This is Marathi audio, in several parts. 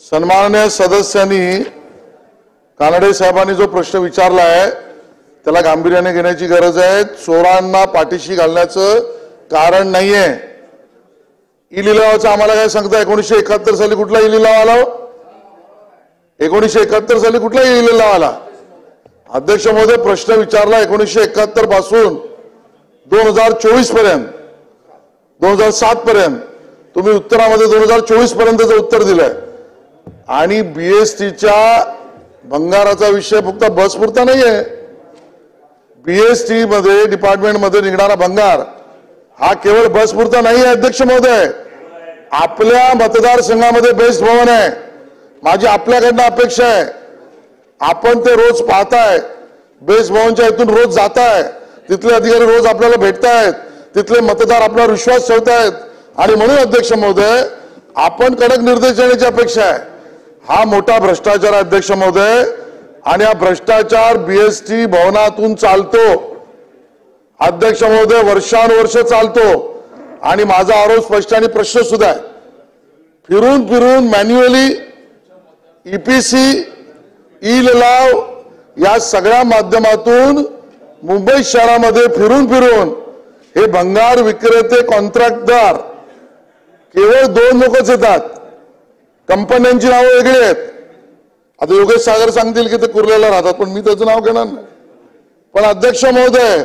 सन्माननीय सदस्यांनी कानडे साहेबांनी जो प्रश्न विचारला आहे त्याला गांभीर्याने घेण्याची गरज आहे। चोरांना पाठीशी घालण्याचं कारण नाहीये। ई लिलावाचं आम्हाला काय सांगता 1971 साली कुठला ई लिलाव आला? 1971 साली कुठला ई लिलाव आला? अध्यक्ष महोदय प्रश्न विचारला 1971 पासून 2024 पर्यंत 2007 पर्यंत तुम्ही उत्तरामध्ये 2024 पर्यंतचं उत्तर दिलंय आणि बीएसटीच्या भंगाराचा विषय फक्त बस पुरता नाहीये। बीएसटी मध्ये डिपार्टमेंट मध्ये निघणारा भंगार हा केवळ बस पुरता नाहीये। अध्यक्ष महोदय आपल्या मतदारसंघामध्ये बेस्ट भवन आहे। माझी आपल्याकडनं अपेक्षा आहे आपण ते रोज पाहताय, बेस्ट भवनच्या इथून रोज जाताय, तिथले अधिकारी रोज आपल्याला भेटतायत, तिथले मतदार आपल्यावर विश्वास ठेवतायत आणि म्हणून अध्यक्ष महोदय आपण कडक निर्देश देण्याची अपेक्षा आहे। हा मोठा भ्रष्टाचार आहे अध्यक्ष महोदय आणि हा भ्रष्टाचार बीएसटी भवनातून चालतो अध्यक्ष महोदय, वर्षानुवर्ष चालतो आणि माझा आरोप स्पष्ट आणि प्रश्न सुद्धा आहे। फिरून फिरून मॅन्युअली ईपीसी ई लिलाव या सगळ्या माध्यमातून मुंबई शहरामध्ये फिरून फिरून हे भंगार विक्रेते कॉन्ट्रॅक्टदार केवळ 2 लोकच येतात। कंपन्यांची नावं वेगळी आहेत। आता योगेश सागर सांगतील की ते कुर्ल्याला राहतात पण मी त्याचं नाव घेणार नाही। पण अध्यक्ष महोदय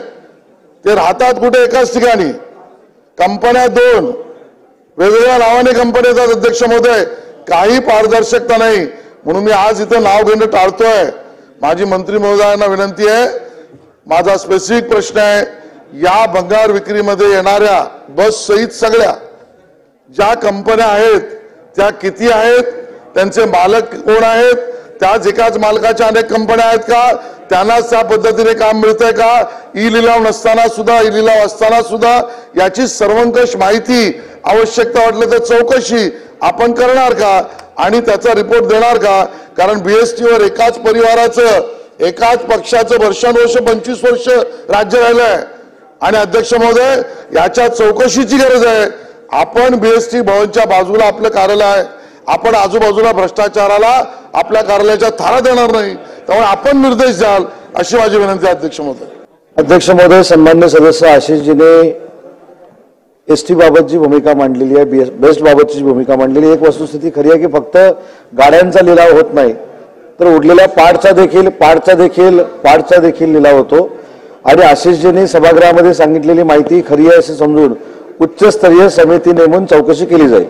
ते राहतात कुठे? एकाच ठिकाणी। कंपन्या 2 वेगवेगळ्या नावाने कंपन्या येतात अध्यक्ष महोदय, काही पारदर्शकता नाही। म्हणून मी आज इथं नाव घेणं टाळतोय। माझी मंत्री महोदयांना विनंती आहे, माझा स्पेसिफिक प्रश्न आहे या भंगार विक्रीमध्ये येणाऱ्या बस सहित सगळ्या ज्या कंपन्या आहेत त्या किती आहेत, त्यांचे मालक कोण आहेत, त्याच एकाच मालकाच्या अनेक कंपन्या आहेत का, त्यांनाच त्या पद्धतीने काम मिळतंय का, ई लिलाव नसताना सुद्धा ई लिलाव असताना सुद्धा याची सर्वंकष माहिती आवश्यकता वाटलं तर चौकशी आपण करणार का आणि त्याचा रिपोर्ट देणार का? कारण बीएसटीवर एकाच परिवाराचं एकाच पक्षाचं वर्षानुवर्ष 25 वर्ष राज्य राहिलंय आणि अध्यक्ष महोदय याच्या चौकशीची गरज आहे। आपण बीएसटी भवनच्या बाजूला आपलं कार्यालय आहे, आपण आजूबाजूला भ्रष्टाचाराला आपल्या कार्यालयाच्या थारा देणार नाही, त्यामुळे आपण निर्देश द्याल अशी माझी विनंती आहे अध्यक्ष महोदय। अध्यक्ष महोदय, सन्मान्य सदस्य आशिषजीने एसटी बाबतची भूमिका मांडलेली आहे, बेस्ट बाबतची भूमिका मांडलेली। एक वस्तुस्थिती खरी आहे की फक्त गाड्यांचा लिलाव होत नाही तर उरलेल्या पार्टचा देखील लिलाव होतो आणि आशिषजींनी सभागृहामध्ये सांगितलेली माहिती खरी आहे असे समजून उच्चस्तरीय समिती नेमून चौकशी केली जाईल।